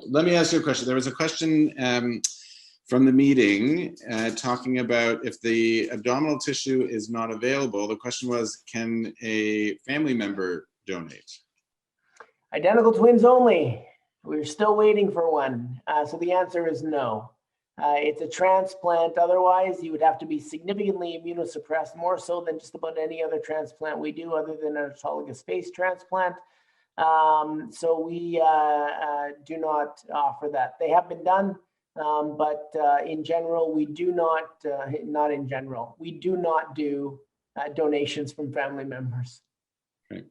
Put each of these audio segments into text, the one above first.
let me ask you a question. There was a question from the meeting talking about if the abdominal tissue is not available. The question was, can a family member donate? Identical twins only. We're still waiting for one. So the answer is no. It's a transplant. Otherwise, you would have to be significantly immunosuppressed, more so than just about any other transplant we do other than an autologous face transplant. So we do not offer that. They have been done, but in general, we do not, not in general, we do not do donations from family members. Right.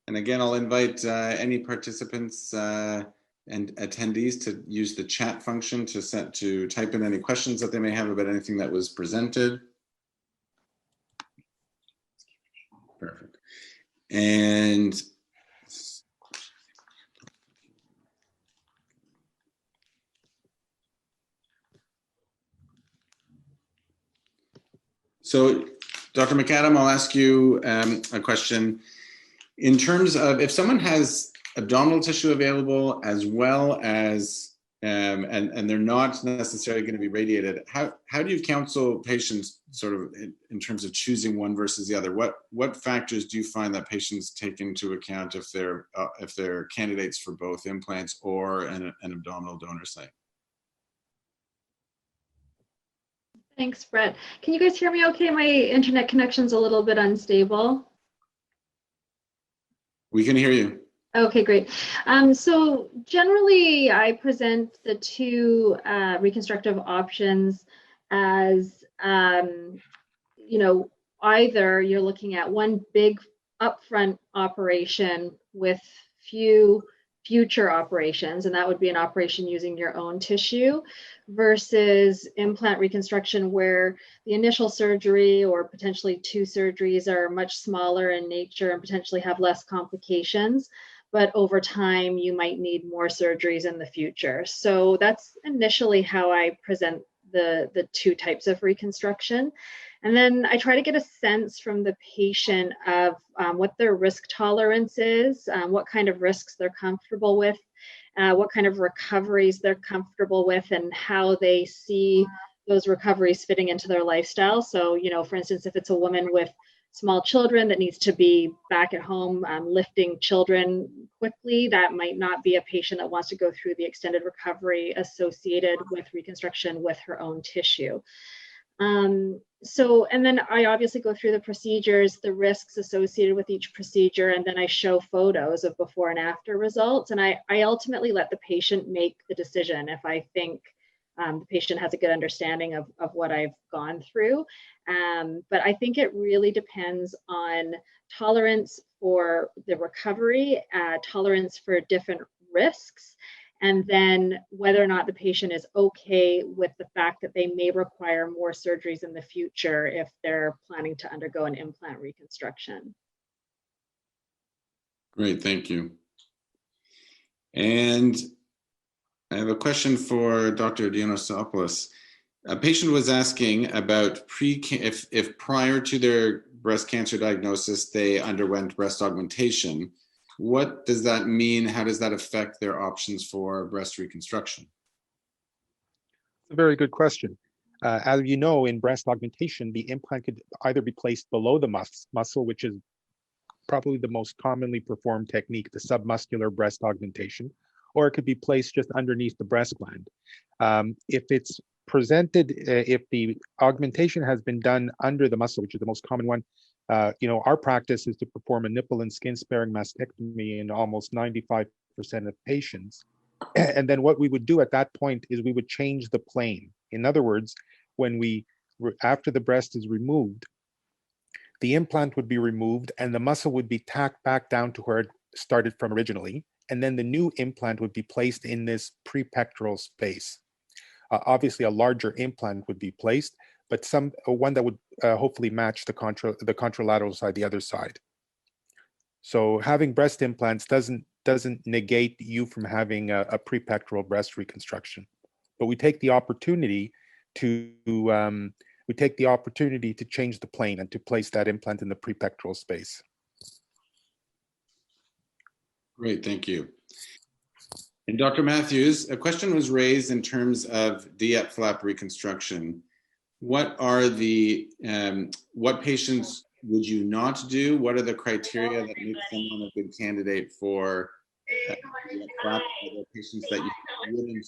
And again, I'll invite any participants and attendees to use the chat function to type in any questions that they may have about anything that was presented. Perfect. And so, Dr. McAdam, I'll ask you a question. In terms of if someone has abdominal tissue available as well as, and they're not necessarily going to be radiated, how do you counsel patients sort of in terms of choosing one versus the other? What factors do you find that patients take into account if they're candidates for both implants or an abdominal donor site? Thanks, Brett. Can you guys hear me okay? My internet connection's a little bit unstable. We can hear you. Okay, great. So generally, I present the two reconstructive options as, you know, either you're looking at one big upfront operation with few future operations, and that would be an operation using your own tissue, versus implant reconstruction where the initial surgery or potentially two surgeries are much smaller in nature and potentially have less complications, but over time you might need more surgeries in the future. So that's initially how I present the two types of reconstruction. And then I try to get a sense from the patient of what their risk tolerance is, what kind of risks they're comfortable with, what kind of recoveries they're comfortable with, and how they see those recoveries fitting into their lifestyle. So, you know, for instance, if it's a woman with small children that needs to be back at home lifting children quickly, that might not be a patient that wants to go through the extended recovery associated with reconstruction with her own tissue. And then I obviously go through the procedures, the risks associated with each procedure, and then I show photos of before and after results. And I ultimately let the patient make the decision if I think the patient has a good understanding of what I've gone through. But I think it really depends on tolerance for the recovery, tolerance for different risks, and then whether or not the patient is okay with the fact that they may require more surgeries in the future if they're planning to undergo an implant reconstruction. Great, thank you. And I have a question for Dr. Dionysiopoulos. A patient was asking about if prior to their breast cancer diagnosis, they underwent breast augmentation. What does that mean? How does that affect their options for breast reconstruction? A very good question. As you know, in breast augmentation, the implant could either be placed below the muscle, which is probably the most commonly performed technique, the submuscular breast augmentation, or it could be placed just underneath the breast gland. If it's presented, if the augmentation has been done under the muscle, which is the most common one, you know, our practice is to perform a nipple and skin sparing mastectomy in almost 95% of patients. And then what we would do at that point is we would change the plane. In other words, after the breast is removed, the implant would be removed and the muscle would be tacked back down to where it started from originally. And then the new implant would be placed in this pre-pectoral space. Obviously, a larger implant would be placed, but one that would hopefully match the contralateral side, the other side. So having breast implants doesn't negate you from having a pre-pectoral breast reconstruction, but we take the opportunity to change the plane and to place that implant in the pre-pectoral space. Great, thank you. And Dr. Matthews, a question was raised in terms of DIEP flap reconstruction. What are the, what patients would you not do? What are the criteria that make someone a good candidate for DIEP flap? Are there patients that you wouldn't?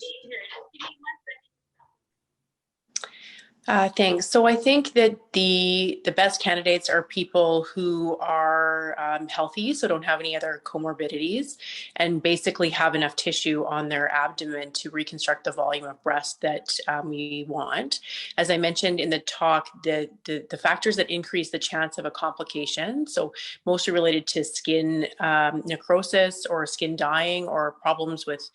Thanks. So I think that the best candidates are people who are healthy, so don't have any other comorbidities, and basically have enough tissue on their abdomen to reconstruct the volume of breast that we want. As I mentioned in the talk, the factors that increase the chance of a complication, so mostly related to skin necrosis or skin dying or problems with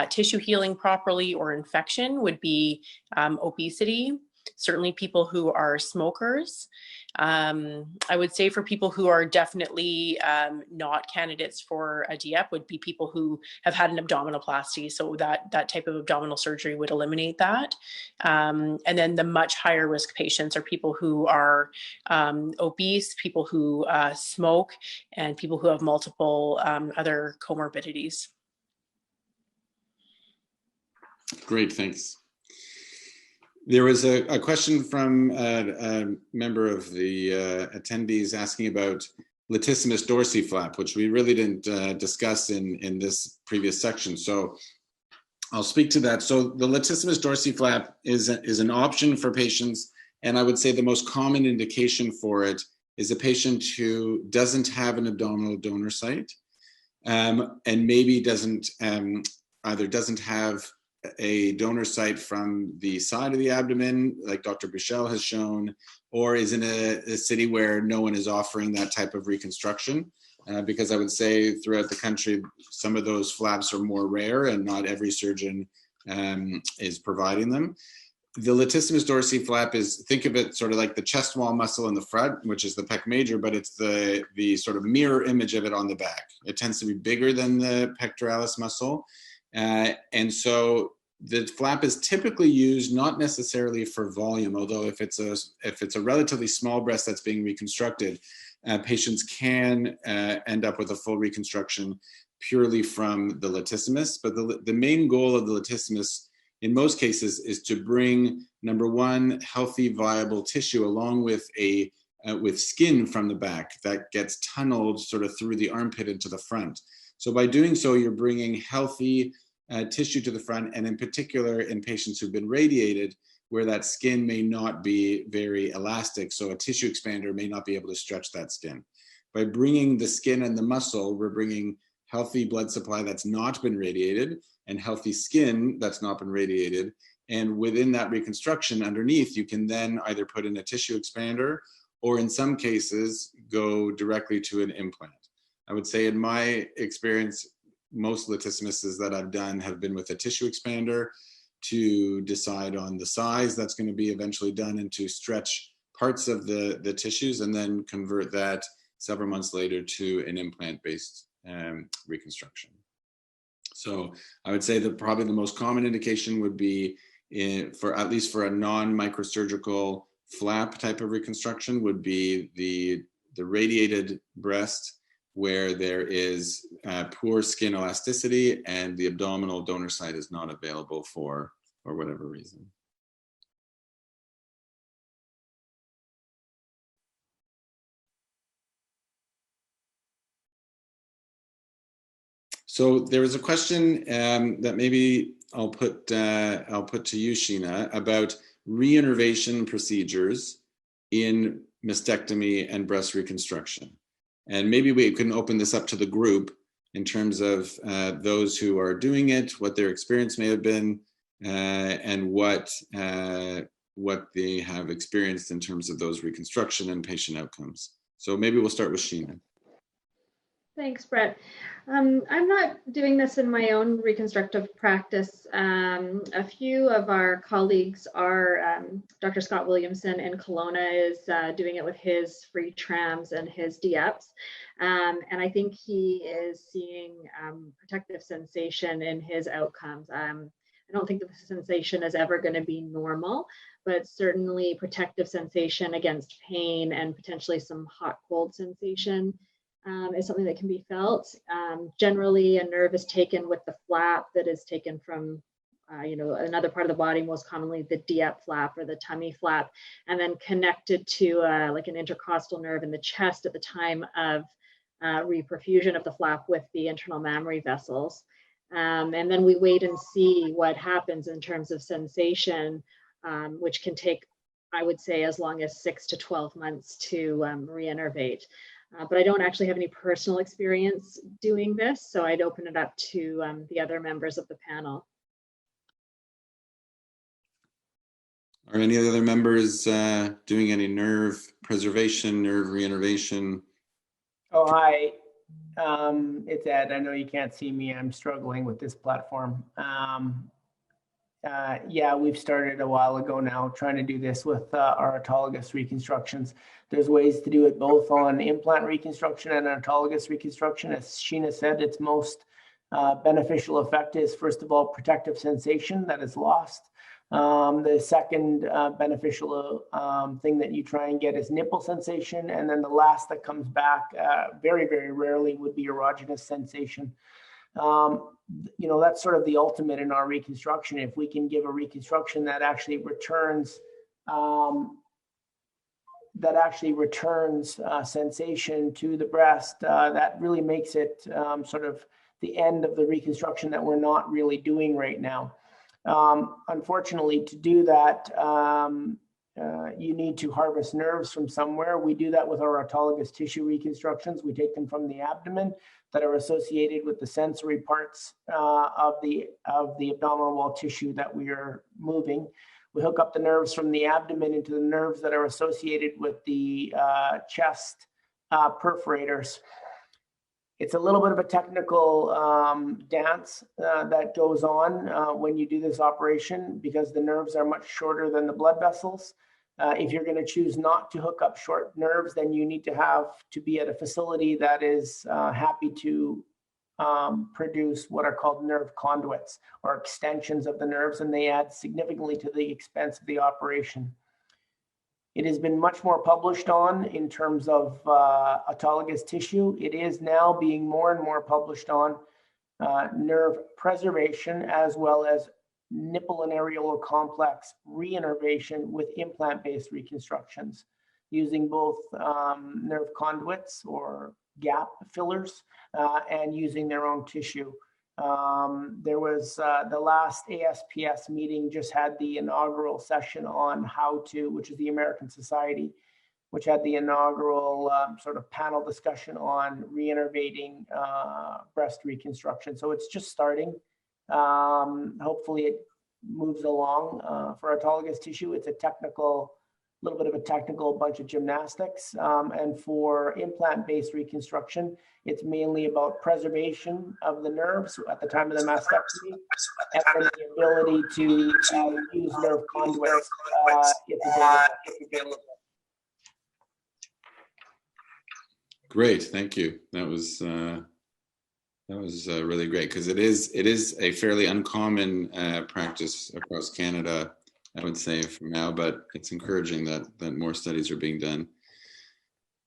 tissue healing properly or infection, would be obesity. Certainly people who are smokers. I would say for people who are definitely not candidates for a DIEP would be people who have had an abdominoplasty. So that type of abdominal surgery would eliminate that. And then the much higher risk patients are people who are obese, people who smoke, and people who have multiple other comorbidities. Great, thanks. There was a question from a member of the attendees asking about Latissimus dorsi flap, which we really didn't discuss in this previous section. So I'll speak to that. So the Latissimus dorsi flap is an option for patients, and I would say the most common indication for it is a patient who doesn't have an abdominal donor site, and maybe either doesn't have a donor site from the side of the abdomen, like Dr. Buchel has shown, or is in a city where no one is offering that type of reconstruction. Because I would say throughout the country, some of those flaps are more rare and not every surgeon is providing them. The Latissimus dorsi flap is, think of it sort of like the chest wall muscle in the front, which is the pec major, but it's the sort of mirror image of it on the back. It tends to be bigger than the pectoralis muscle. And so the flap is typically used not necessarily for volume, although if it's a relatively small breast that's being reconstructed, patients can end up with a full reconstruction purely from the latissimus. But the main goal of the latissimus in most cases is to bring, number one, healthy, viable tissue along with with skin from the back that gets tunneled sort of through the armpit into the front. So by doing so, you're bringing healthy tissue to the front, and in particular in patients who've been radiated, where that skin may not be very elastic, so a tissue expander may not be able to stretch that skin. By bringing the skin and the muscle, we're bringing healthy blood supply that's not been radiated and healthy skin that's not been radiated. And within that reconstruction underneath, you can then either put in a tissue expander or in some cases go directly to an implant. I would say in my experience, most latissimuses that I've done have been with a tissue expander to decide on the size that's going to be eventually done and to stretch parts of the tissues and then convert that several months later to an implant-based reconstruction. So I would say that probably the most common indication would be at least for a non-microsurgical flap type of reconstruction would be the radiated breast, where there is poor skin elasticity and the abdominal donor site is not available for whatever reason. So there was a question that maybe I'll put to you, Sheena, about reinnervation procedures in mastectomy and breast reconstruction. And maybe we can open this up to the group in terms of those who are doing it, what their experience may have been, and what they have experienced in terms of those reconstruction and patient outcomes. So maybe we'll start with Sheena. Thanks, Brett. I'm not doing this in my own reconstructive practice. A few of our colleagues are, Dr. Scott Williamson in Kelowna is doing it with his free trams and his DIEPs. And I think he is seeing protective sensation in his outcomes. I don't think that the sensation is ever going to be normal, but certainly protective sensation against pain and potentially some hot cold sensation is something that can be felt. Generally, a nerve is taken with the flap that is taken from another part of the body, most commonly the diap flap or the tummy flap, and then connected to like an intercostal nerve in the chest at the time of reperfusion of the flap with the internal mammary vessels. And then we wait and see what happens in terms of sensation, which can take, I would say, as long as 6 to 12 months to reinnervate. But I don't actually have any personal experience doing this, so I'd open it up to the other members of the panel. Are any other members doing any nerve preservation, nerve reinnervation? Oh, hi. It's Ed. I know you can't see me. I'm struggling with this platform. Yeah, we've started a while ago now trying to do this with our autologous reconstructions. There's ways to do it both on implant reconstruction and autologous reconstruction. As Sheena said, its most beneficial effect is, first of all, protective sensation that is lost. The second beneficial thing that you try and get is nipple sensation. And then the last that comes back very, very rarely would be erogenous sensation. That's sort of the ultimate in our reconstruction. If we can give a reconstruction that actually returns sensation to the breast, that really makes it sort of the end of the reconstruction that we're not really doing right now. Unfortunately, to do that, you need to harvest nerves from somewhere. We do that with our autologous tissue reconstructions. We take them from the abdomen that are associated with the sensory parts of the abdominal wall tissue that we are moving. We hook up the nerves from the abdomen into the nerves that are associated with the chest perforators. It's a little bit of a technical dance that goes on when you do this operation, because the nerves are much shorter than the blood vessels. If you're going to choose not to hook up short nerves, then you need to be at a facility that is happy to produce what are called nerve conduits, or extensions of the nerves, and they add significantly to the expense of the operation. It has been much more published on in terms of autologous tissue. It is now being more and more published on nerve preservation, as well as nipple and areolar complex reinnervation with implant-based reconstructions, using both nerve conduits or gap fillers and using their own tissue. There was the last ASPS meeting just had the inaugural session on which is the American Society, which had the inaugural sort of panel discussion on reinnervating breast reconstruction. So it's just starting. Hopefully it moves along. For autologous tissue, it's a little bit of a technical bunch of gymnastics. And for implant-based reconstruction, it's mainly about preservation of the nerves at the time of the mastectomy, and then the ability to use nerve conduits if available. Great, thank you. That was really great, because it is a fairly uncommon practice across Canada, I would say, for now, but it's encouraging that more studies are being done.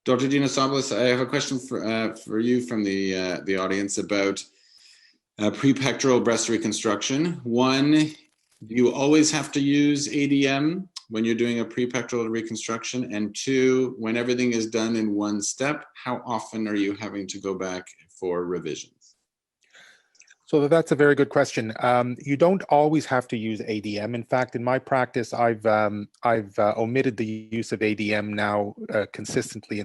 Dr. Dinosopoulos, I have a question for you from the audience about pre-pectoral breast reconstruction. One, do you always have to use ADM when you're doing a pre-pectoral reconstruction? And two, when everything is done in one step, how often are you having to go back for revisions? So that's a very good question. You don't always have to use ADM. In fact, in my practice, I've omitted the use of ADM now consistently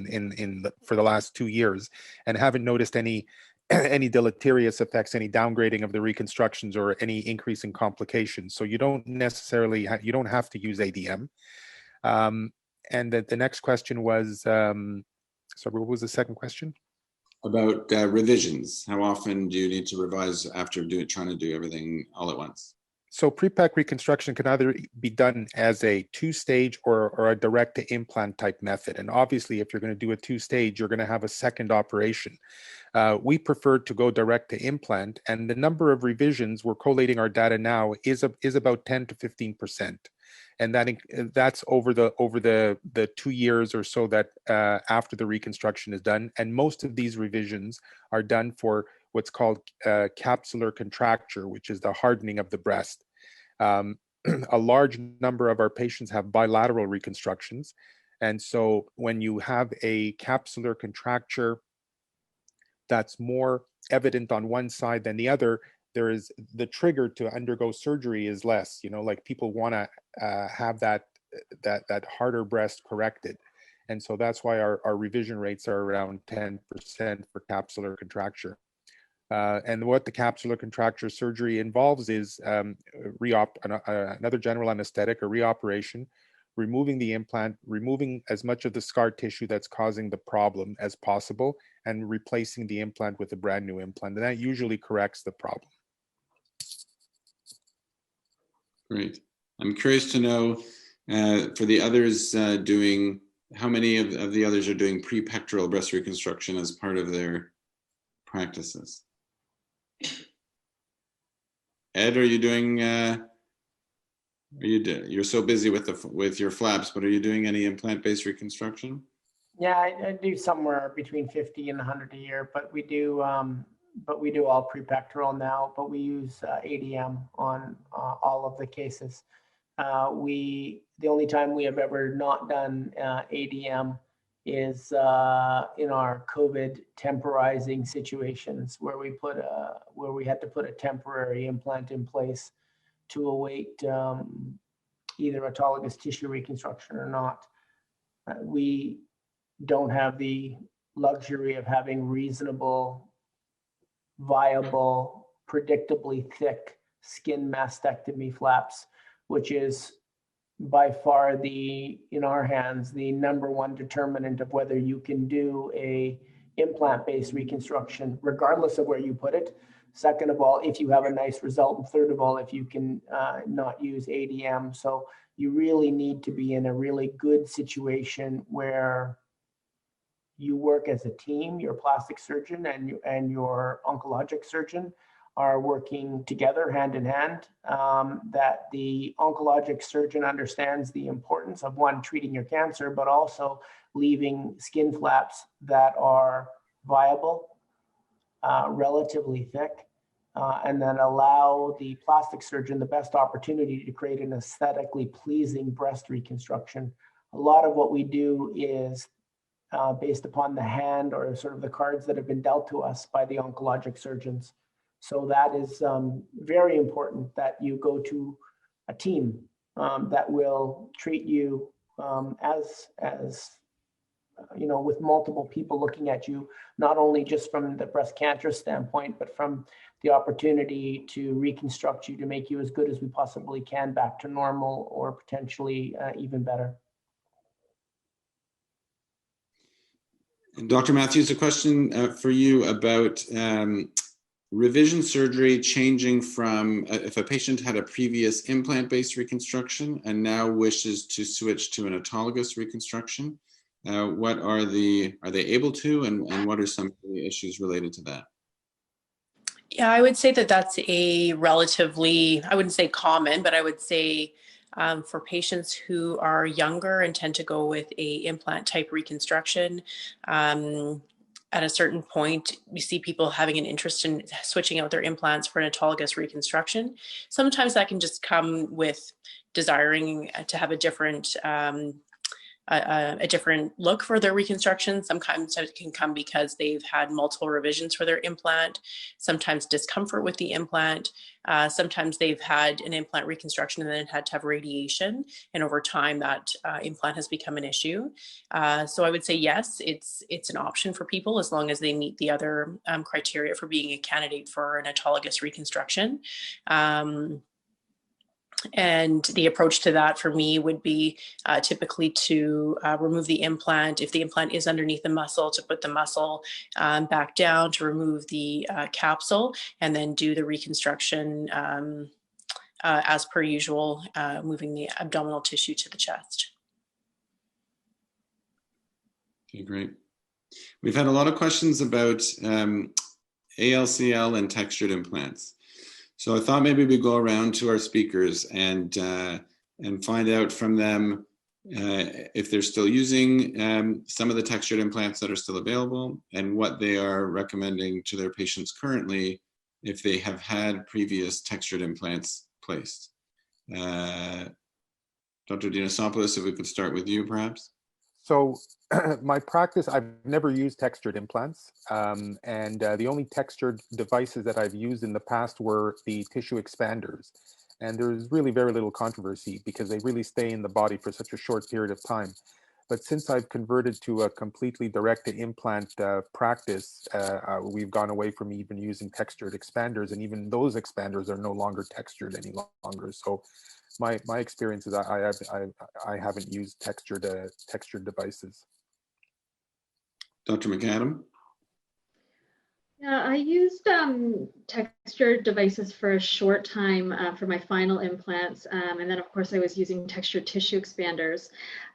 for the last 2 years, and haven't noticed any deleterious effects, any downgrading of the reconstructions, or any increase in complications. So you don't necessarily you don't have to use ADM. And the next question was, sorry, what was the second question? About revisions. How often do you need to revise after trying to do everything all at once? So pre-pec reconstruction can either be done as a two-stage or a direct-to-implant type method. And obviously, if you're going to do a two-stage, you're going to have a second operation. We prefer to go direct-to-implant, and the number of revisions, we're collating our data now, is about 10 to 15%. and that's over the 2 years or so that after the reconstruction is done. And most of these revisions are done for what's called capsular contracture, which is the hardening of the breast. A large number of our patients have bilateral reconstructions, and so when you have a capsular contracture that's more evident on one side than the other, there is the trigger to undergo surgery is less. Like people want to have that harder breast corrected, and so that's why our revision rates are around 10% for capsular contracture. And what the capsular contracture surgery involves is another general anesthetic, a reoperation, removing the implant, removing as much of the scar tissue that's causing the problem as possible, and replacing the implant with a brand new implant. And that usually corrects the problem. Great. I'm curious to know for the others how many of the others are doing pre-pectoral breast reconstruction as part of their practices? Ed, are you doing? You're so busy with your flaps, but are you doing any implant-based reconstruction? Yeah, I do somewhere between 50 and 100 a year, but we do all pre-pectoral now. But we use ADM on all of the cases. The only time we have ever not done ADM is in our COVID temporizing situations where we had to put a temporary implant in place to await either autologous tissue reconstruction or not. We don't have the luxury of having reasonable, viable, predictably thick skin mastectomy flaps, which is by far in our hands, the #1 determinant of whether you can do a implant-based reconstruction, regardless of where you put it. Second of all, if you have a nice result. And third of all, if you can not use ADM. So you really need to be in a really good situation where you work as a team, your plastic surgeon and your oncologic surgeon are working together hand in hand, that the oncologic surgeon understands the importance of treating your cancer, but also leaving skin flaps that are viable, relatively thick, and then allow the plastic surgeon the best opportunity to create an aesthetically pleasing breast reconstruction. A lot of what we do is based upon the hand or sort of the cards that have been dealt to us by the oncologic surgeons. So that is very important that you go to a team that will treat you as with multiple people looking at you, not only just from the breast cancer standpoint, but from the opportunity to reconstruct you to make you as good as we possibly can back to normal or potentially even better. Dr. Matthews, a question for you about revision surgery changing from if a patient had a previous implant-based reconstruction and now wishes to switch to an autologous reconstruction. Are they able to, and what are some of the issues related to that? Yeah, I would say that that's a relatively, I wouldn't say common, but I would say for patients who are younger and tend to go with a implant type reconstruction, at a certain point, we see people having an interest in switching out their implants for an autologous reconstruction. Sometimes that can just come with desiring to have a different look for their reconstruction. Sometimes it can come because they've had multiple revisions for their implant, sometimes discomfort with the implant. Sometimes they've had an implant reconstruction and then had to have radiation. And over time that implant has become an issue. So I would say, yes, it's an option for people as long as they meet the other criteria for being a candidate for an autologous reconstruction. And the approach to that for me would be typically to remove the implant. If the implant is underneath the muscle, to put the muscle back down, to remove the capsule, and then do the reconstruction as per usual, moving the abdominal tissue to the chest. Okay, great. We've had a lot of questions about ALCL and textured implants. So I thought maybe we'd go around to our speakers and and find out from them if they're still using some of the textured implants that are still available, and what they are recommending to their patients currently if they have had previous textured implants placed. Dr. Dinosopoulos, if we could start with you, perhaps. So my practice, I've never used textured implants. And the only textured devices that I've used in the past were the tissue expanders. And there's really very little controversy because they really stay in the body for such a short period of time. But since I've converted to a completely direct to implant practice, we've gone away from even using textured expanders, and even those expanders are no longer textured any longer. So my experience is I haven't used textured devices. Dr. McAdam? Yeah, I used textured devices for a short time for my final implants. And then, of course, I was using textured tissue expanders.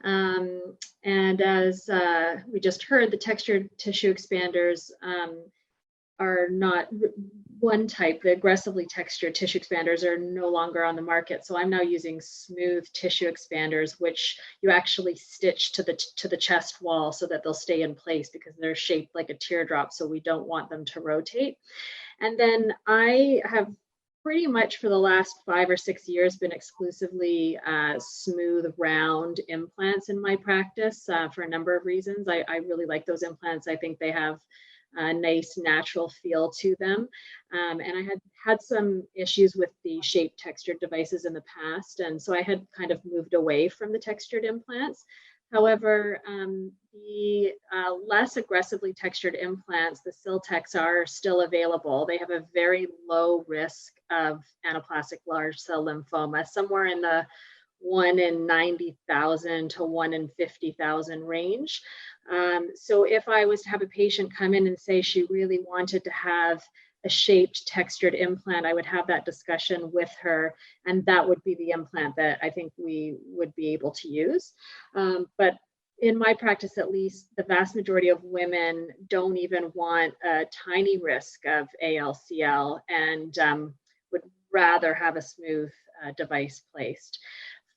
And as we just heard, the textured tissue expanders are not one type. The aggressively textured tissue expanders are no longer on the market. So I'm now using smooth tissue expanders, which you actually stitch to the chest wall so that they'll stay in place because they're shaped like a teardrop. So we don't want them to rotate. And then I have pretty much for the last 5 or 6 years been exclusively smooth round implants in my practice for a number of reasons. I really like those implants. I think they have a nice natural feel to them. And I had some issues with the shaped textured devices in the past. And so I had kind of moved away from the textured implants. However, the less aggressively textured implants, the Siltex, are still available. They have a very low risk of anaplastic large cell lymphoma, somewhere in the 1 in 90,000 to 1 in 50,000 range. So if I was to have a patient come in and say she really wanted to have a shaped textured implant, I would have that discussion with her, and that would be the implant that I think we would be able to use. But in my practice, at least, the vast majority of women don't even want a tiny risk of ALCL and would rather have a smooth device placed.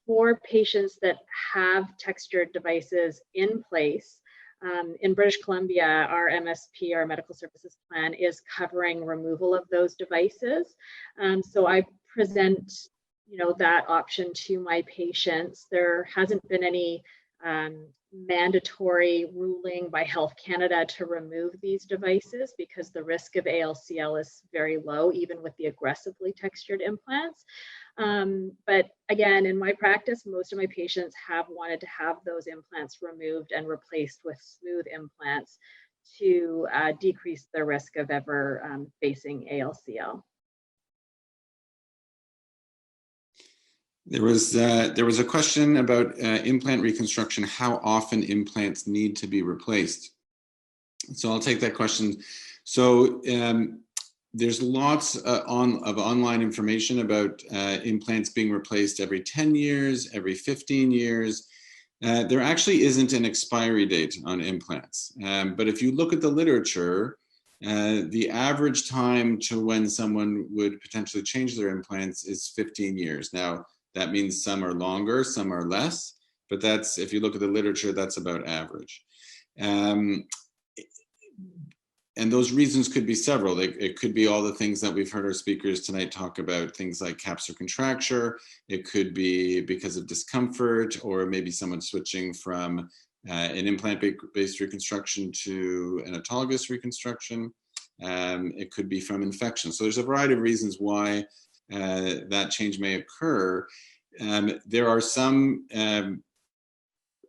For patients that have textured devices in place, in British Columbia, our MSP, our medical services plan, is covering removal of those devices. So I present, that option to my patients. There hasn't been any mandatory ruling by Health Canada to remove these devices because the risk of ALCL is very low, even with the aggressively textured implants. But again, in my practice, most of my patients have wanted to have those implants removed and replaced with smooth implants to decrease the risk of ever facing ALCL. There was a question about implant reconstruction, how often implants need to be replaced. So I'll take that question. So there's lots of online information about implants being replaced every 10 years, every 15 years. There actually isn't an expiry date on implants. But if you look at the literature, the average time to when someone would potentially change their implants is 15 years. Now, that means some are longer, some are less, but that's, if you look at the literature, that's about average. And those reasons could be several. It could be all the things that we've heard our speakers tonight talk about, things like capsular contracture. It could be because of discomfort, or maybe someone switching from an implant-based reconstruction to an autologous reconstruction. It could be from infection. So there's a variety of reasons why that change may occur. There are some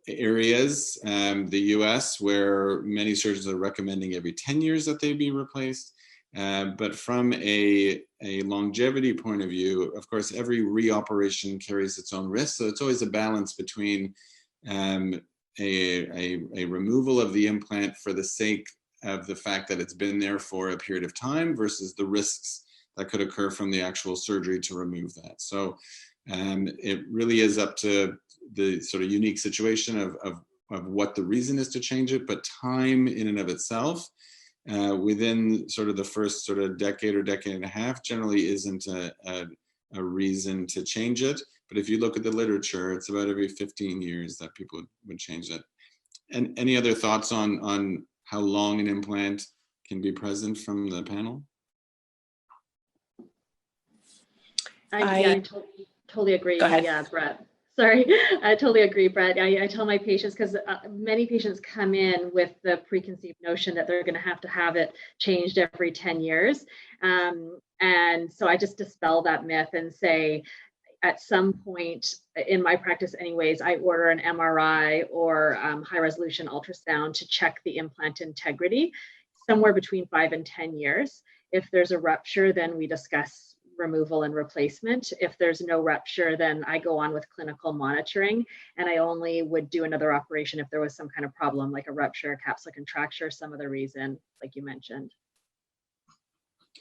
areas, the US, where many surgeons are recommending every 10 years that they be replaced. But from a longevity point of view, of course, every reoperation carries its own risk. So it's always a balance between a removal of the implant for the sake of the fact that it's been there for a period of time versus the risks that could occur from the actual surgery to remove that. So it really is up to the sort of unique situation of what the reason is to change it, but time in and of itself, within sort of the first sort of decade or decade and a half, generally isn't a a reason to change it. But if you look at the literature, it's about every 15 years that people would change it. And any other thoughts on how long an implant can be present from the panel? I totally agree. Go ahead. Yeah, Brett. Sorry, I totally agree, Brett. I tell my patients, because many patients come in with the preconceived notion that they're going to have it changed every 10 years. And so I just dispel that myth and say, at some point in my practice anyways, I order an MRI or high resolution ultrasound to check the implant integrity somewhere between 5 and 10 years. If there's a rupture, then we discuss removal and replacement. If there's no rupture, then I go on with clinical monitoring, and I only would do another operation if there was some kind of problem like a rupture, capsular contracture, some other reason, like you mentioned.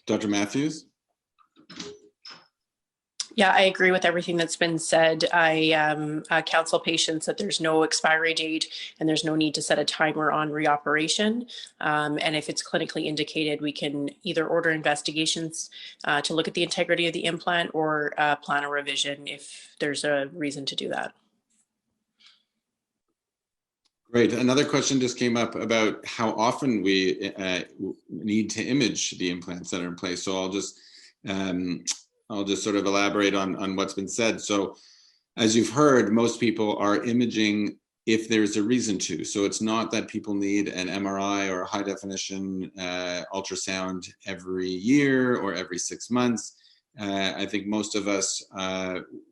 Dr. Matthews? Yeah, I agree with everything that's been said. I counsel patients that there's no expiry date and there's no need to set a timer on reoperation. And if it's clinically indicated, we can either order investigations to look at the integrity of the implant or plan a revision if there's a reason to do that. Great. Another question just came up about how often we need to image the implants that are in place. So I'll just sort of elaborate on what's been said. So as you've heard, most people are imaging if there's a reason to. So it's not that people need an MRI or a high definition ultrasound every year or every 6 months. I think most of us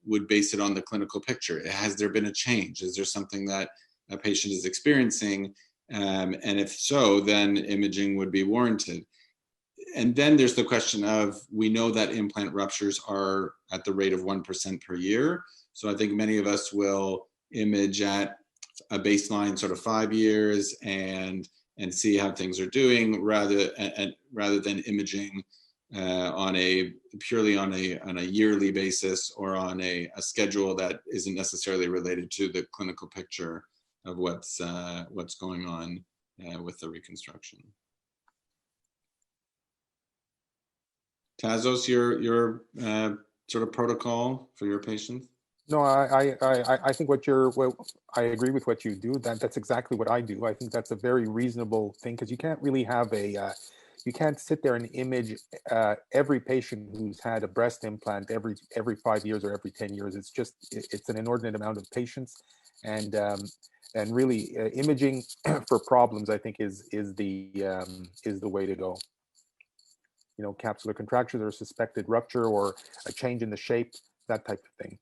would base it on the clinical picture. Has there been a change? Is there something that a patient is experiencing? And if so, then imaging would be warranted. And then there's the question of, we know that implant ruptures are at the rate of 1% per year. So I think many of us will image at a baseline sort of 5 years and see how things are doing rather than imaging purely on a yearly basis or on a schedule that isn't necessarily related to the clinical picture of what's going on with the reconstruction. Tazos, your sort of protocol for your patients? No, I think I agree with what you do. That's exactly what I do. I think that's a very reasonable thing, because you can't really have you can't sit there and image every patient who's had a breast implant every 5 years or every 10 years. It's an inordinate amount of patients, and really imaging for problems, I think, is the way to go. You know, capsular contractures or suspected rupture or a change in the shape, that type of thing.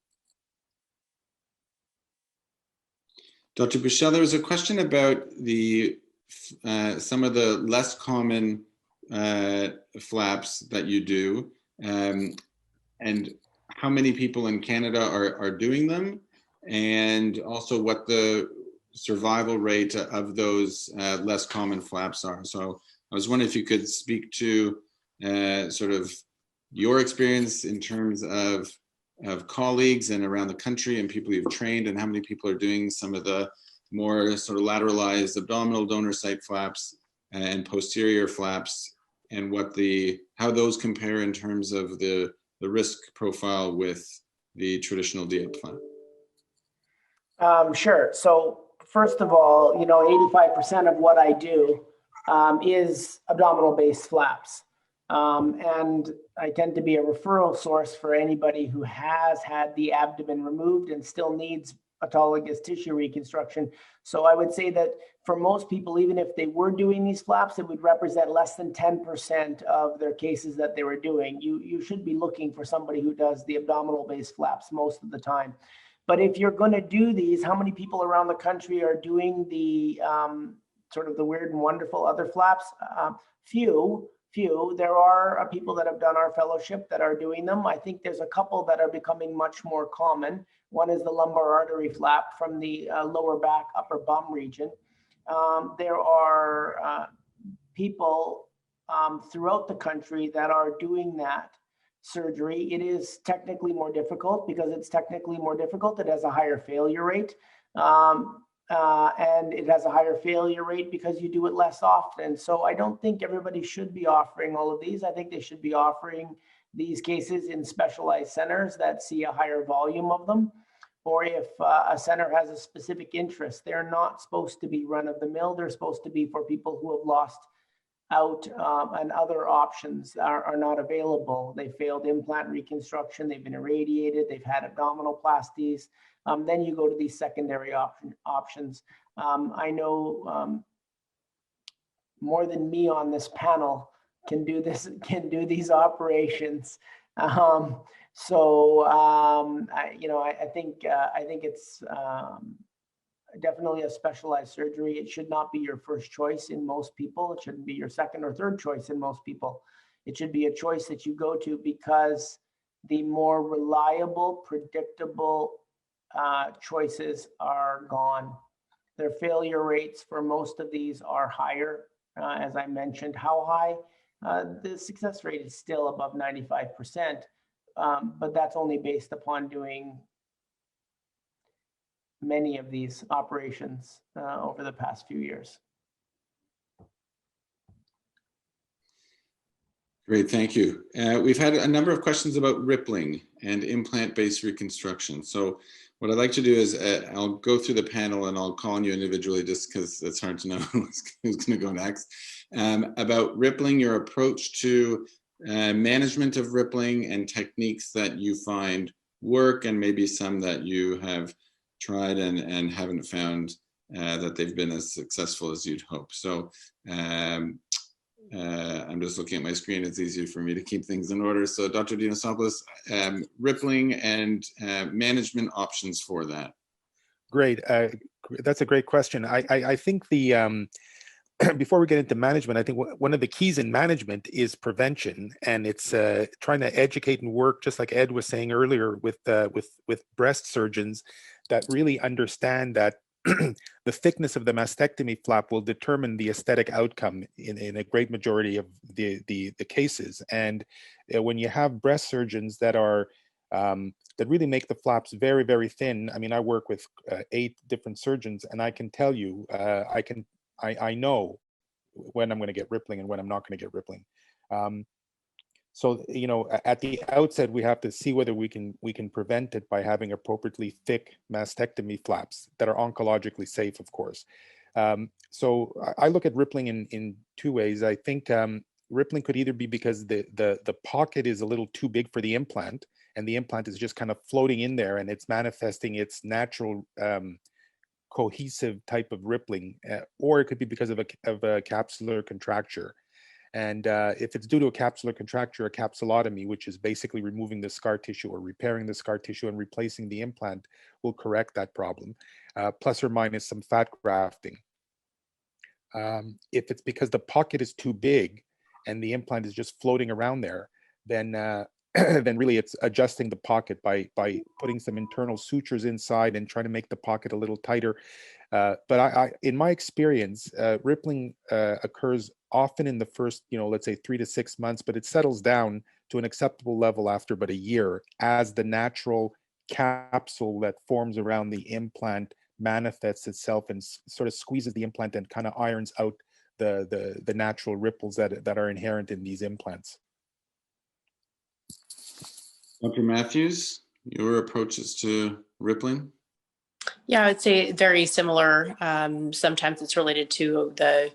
Dr. Buchel, there was a question about some of the less common flaps that you do, and how many people in Canada are doing them, and also what the survival rate of those less common flaps are. So I was wondering if you could speak to sort of your experience in terms of colleagues and around the country and people you've trained, and how many people are doing some of the more sort of lateralized abdominal donor site flaps and posterior flaps, and how those compare in terms of the risk profile with the traditional D8 flap. Sure. So first of all, 85% of what I do is abdominal-based flaps. And I tend to be a referral source for anybody who has had the abdomen removed and still needs autologous tissue reconstruction. So I would say that for most people, even if they were doing these flaps, it would represent less than 10% of their cases that they were doing. You should be looking for somebody who does the abdominal-based flaps most of the time. But if you're going to do these, how many people around the country are doing the sort of the weird and wonderful other flaps? Few. There are people that have done our fellowship that are doing them. I think there's a couple that are becoming much more common. One is the lumbar artery flap from the lower back, upper bum region. There are people throughout the country that are doing that surgery. It is technically more difficult. Because it's technically more difficult, it has a higher failure rate. And it has a higher failure rate because you do it less often. So I don't think everybody should be offering all of these. I think they should be offering these cases in specialized centers that see a higher volume of them, or if a center has a specific interest. They're not supposed to be run of the mill. They're supposed to be for people who have lost out and other options are not available. They failed implant reconstruction, they've been irradiated, they've had abdominoplasties. Then you go to these secondary options. I know more than me on this panel can do these operations. I think it's definitely a specialized surgery. It should not be your first choice in most people. It shouldn't be your second or third choice in most people. It should be a choice that you go to because the more reliable, predictable choices are gone. Their failure rates for most of these are higher. As I mentioned, how high? The success rate is still above 95%, but that's only based upon doing many of these operations over the past few years. Great, thank you. We've had a number of questions about rippling and implant-based reconstruction. So what I'd like to do is I'll go through the panel and I'll call on you individually just because it's hard to know who's going to go next. About rippling, your approach to management of rippling and techniques that you find work, and maybe some that you have tried and haven't found that they've been as successful as you'd hope. So I'm just looking at my screen. It's easier for me to keep things in order. So Dr. Dinosopoulos, rippling and management options for that. Great. That's a great question. I think the before we get into management, I think one of the keys in management is prevention, and it's trying to educate and work, just like Ed was saying earlier, with breast surgeons that really understand that the thickness of the mastectomy flap will determine the aesthetic outcome in a great majority of the cases. And when you have breast surgeons that are that really make the flaps very, very thin. I mean, I work with 8 different surgeons, and I can tell you, I know when I'm going to get rippling and when I'm not going to get rippling. So, you know, at the outset, we have to see whether we can prevent it by having appropriately thick mastectomy flaps that are oncologically safe, of course. So I look at rippling in 2 ways. I think rippling could either be because the pocket is a little too big for the implant, and the implant is just kind of floating in there, and it's manifesting its natural cohesive type of rippling, or it could be because of a capsular contracture. And if it's due to a capsular contracture, a capsulotomy, which is basically removing the scar tissue or repairing the scar tissue and replacing the implant, will correct that problem, plus or minus some fat grafting. If it's because the pocket is too big and the implant is just floating around there, then then really it's adjusting the pocket by putting some internal sutures inside and trying to make the pocket a little tighter. But I in my experience, rippling occurs often in the first, let's say 3 to 6 months, but it settles down to an acceptable level after about a year as the natural capsule that forms around the implant manifests itself and sort of squeezes the implant and kind of irons out the natural ripples that are inherent in these implants. Dr. Matthews, your approaches to rippling? Yeah, I would say very similar. Sometimes it's related to the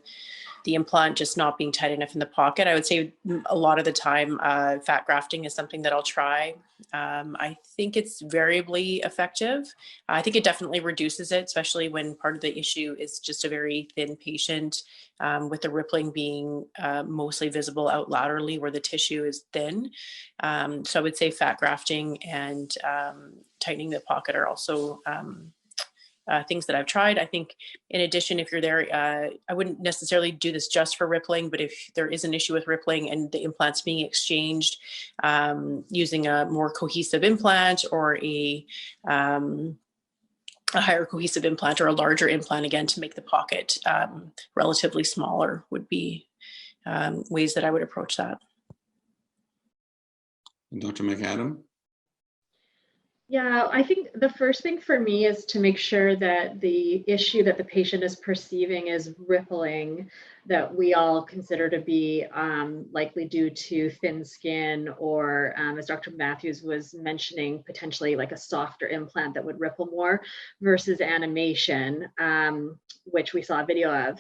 implant just not being tight enough in the pocket. I would say a lot of the time, fat grafting is something that I'll try. I think it's variably effective. I think it definitely reduces it, especially when part of the issue is just a very thin patient, with the rippling being mostly visible out laterally where the tissue is thin. So I would say fat grafting and tightening the pocket are also things that I've tried. I think in addition, if you're there, I wouldn't necessarily do this just for rippling, but if there is an issue with rippling and the implant's being exchanged, using a more cohesive implant or a higher cohesive implant or a larger implant, again, to make the pocket relatively smaller would be ways that I would approach that. Dr. McAdam? Yeah, I think the first thing for me is to make sure that the issue that the patient is perceiving is rippling, that we all consider to be likely due to thin skin or, as Dr. Matthews was mentioning, potentially like a softer implant that would ripple more versus animation, which we saw a video of.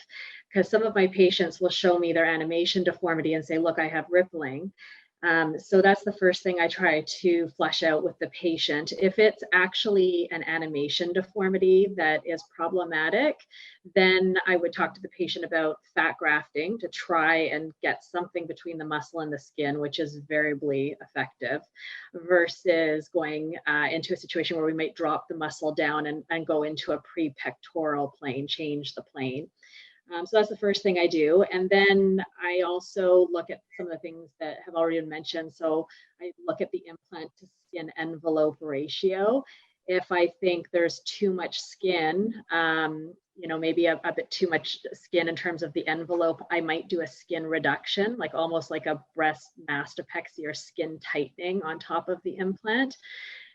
Because some of my patients will show me their animation deformity and say, look, I have rippling. So that's the first thing I try to flesh out with the patient. If it's actually an animation deformity that is problematic, then I would talk to the patient about fat grafting to try and get something between the muscle and the skin, which is variably effective, versus going into a situation where we might drop the muscle down and go into a pre-pectoral plane, change the plane. So that's the first thing I do. And then I also look at some of the things that have already been mentioned. So I look at the implant to skin envelope ratio. If I think there's too much skin, maybe a bit too much skin in terms of the envelope, I might do a skin reduction, like almost like a breast mastopexy or skin tightening on top of the implant.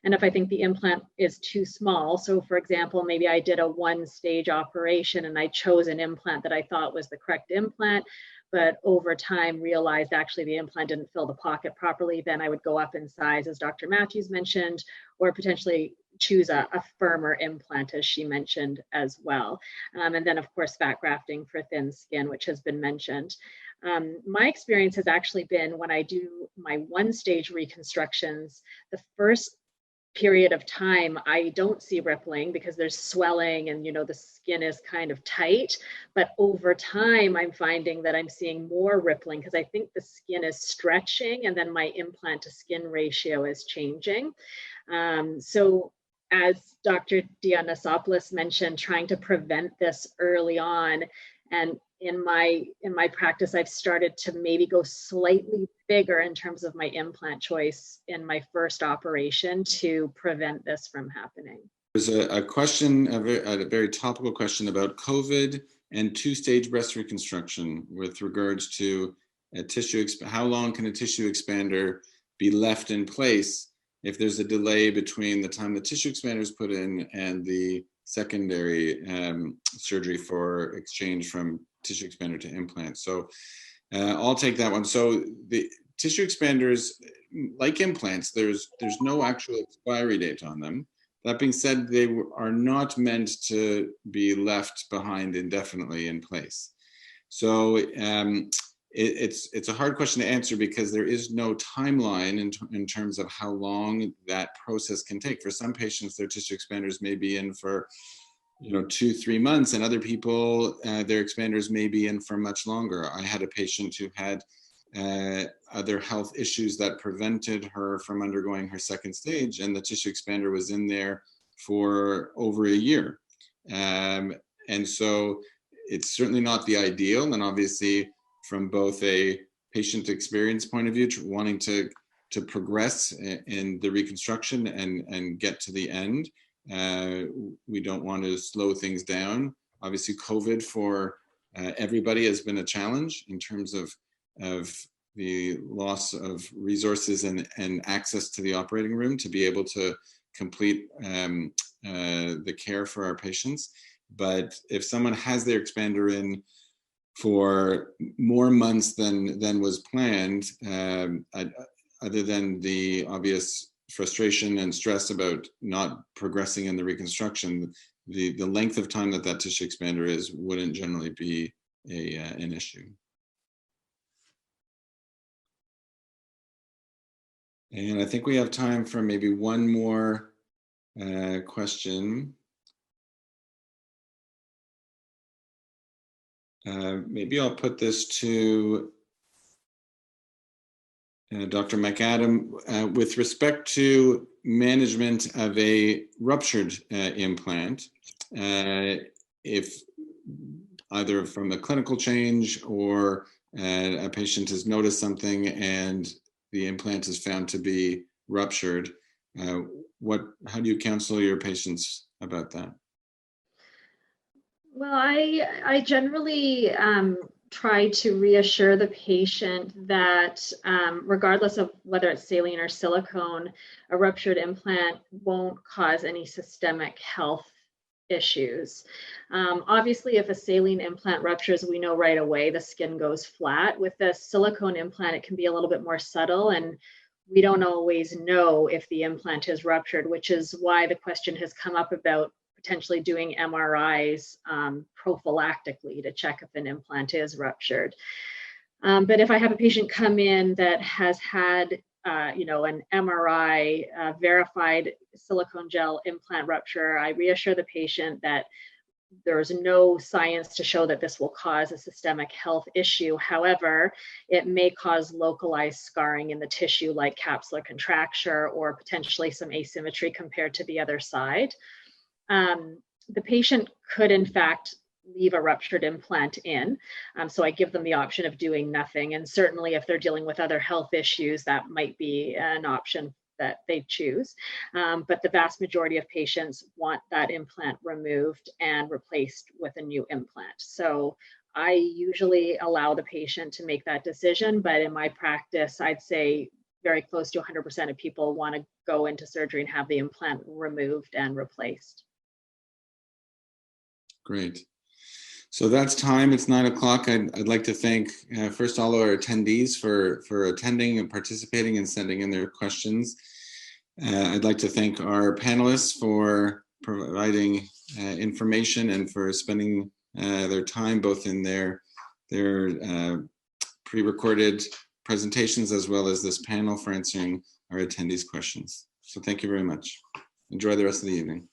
And if I think the implant is too small, so for example, maybe I did a one-stage operation and I chose an implant that I thought was the correct implant, but over time realized actually the implant didn't fill the pocket properly, then I would go up in size, as Dr. Matthews mentioned, or potentially choose a firmer implant, as she mentioned as well. And then of course, fat grafting for thin skin, which has been mentioned. My experience has actually been when I do my one-stage reconstructions, the first period of time I don't see rippling because there's swelling and the skin is kind of tight, but over time I'm finding that I'm seeing more rippling because I think the skin is stretching and then my implant to skin ratio is changing. So as Dr. Dianasopoulos mentioned, trying to prevent this early on, and in my practice, I've started to maybe go slightly bigger in terms of my implant choice in my first operation to prevent this from happening. There's a question, a very topical question about COVID and two-stage breast reconstruction with regards to a tissue. How long can a tissue expander be left in place if there's a delay between the time the tissue expander is put in and the secondary surgery for exchange from tissue expander to implant? So I'll take that one. So the tissue expanders, like implants, there's no actual expiry date on them. That being said, they are not meant to be left behind indefinitely in place. So it's a hard question to answer because there is no timeline in terms of how long that process can take. For some patients, their tissue expanders may be in for 2-3 months, and other people, their expanders may be in for much longer. I had a patient who had other health issues that prevented her from undergoing her second stage, and the tissue expander was in there for over a year. And so it's certainly not the ideal, and obviously from both a patient experience point of view, wanting to progress in the reconstruction and get to the end, we don't want to slow things down. Obviously, COVID for everybody has been a challenge in terms of the loss of resources and access to the operating room to be able to complete the care for our patients. But if someone has their expander in for more months than was planned, other than the obvious frustration and stress about not progressing in the reconstruction, the length of time that tissue expander is wouldn't generally be an issue. And I think we have time for maybe one more question. Maybe I'll put this to Dr. McAdam. With respect to management of a ruptured implant, if either from a clinical change or a patient has noticed something and the implant is found to be ruptured, how do you counsel your patients about that? Well, I generally try to reassure the patient that regardless of whether it's saline or silicone, a ruptured implant won't cause any systemic health issues. Obviously, if a saline implant ruptures, we know right away the skin goes flat. With a silicone implant, it can be a little bit more subtle, and we don't always know if the implant is ruptured, which is why the question has come up about potentially doing MRIs prophylactically to check if an implant is ruptured. But if I have a patient come in that has had an MRI verified silicone gel implant rupture, I reassure the patient that there's no science to show that this will cause a systemic health issue. However, it may cause localized scarring in the tissue like capsular contracture or potentially some asymmetry compared to the other side. The patient could, in fact, leave a ruptured implant in. So I give them the option of doing nothing. And certainly if they're dealing with other health issues, that might be an option that they choose. But the vast majority of patients want that implant removed and replaced with a new implant. So I usually allow the patient to make that decision, but in my practice, I'd say very close to 100% of people want to go into surgery and have the implant removed and replaced. Great. So that's time. It's 9 o'clock. I'd like to thank first all our attendees for attending and participating and sending in their questions. I'd like to thank our panelists for providing information and for spending their time both in their pre-recorded presentations as well as this panel for answering our attendees' questions. So thank you very much. Enjoy the rest of the evening.